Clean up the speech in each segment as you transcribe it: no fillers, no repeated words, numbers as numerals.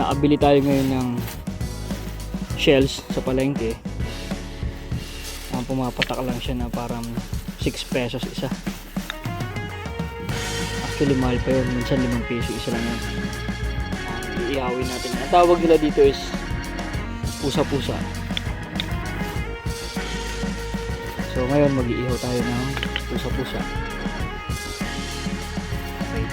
nakabili tayo ngayon ng shells sa palengke. Ang pumapatak lang siya na parang 6 pesos isa. Actually mahal pa yun, minsan 5 peso isa lang yan. Iihawin natin. Ang tawag nila dito is pusa-pusa. So ngayon mag-iihaw tayo ng pusa-pusa. Okay.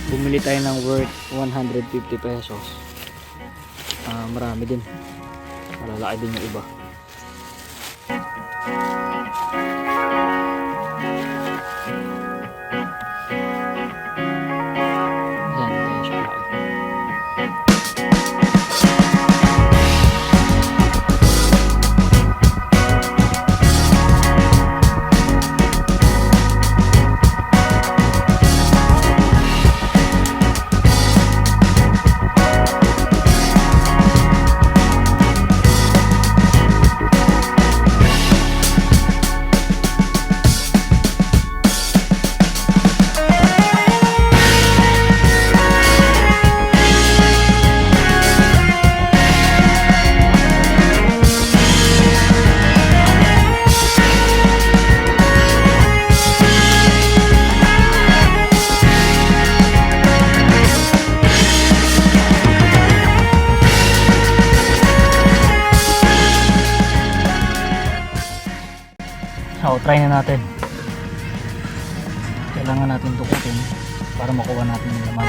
Bumili tayo ng worth 150 pesos. Marami din. Malalaki din yung iba. Yan, yan siya laki. So, try na natin. Kailangan natin tukutin para makuha natin yung laman.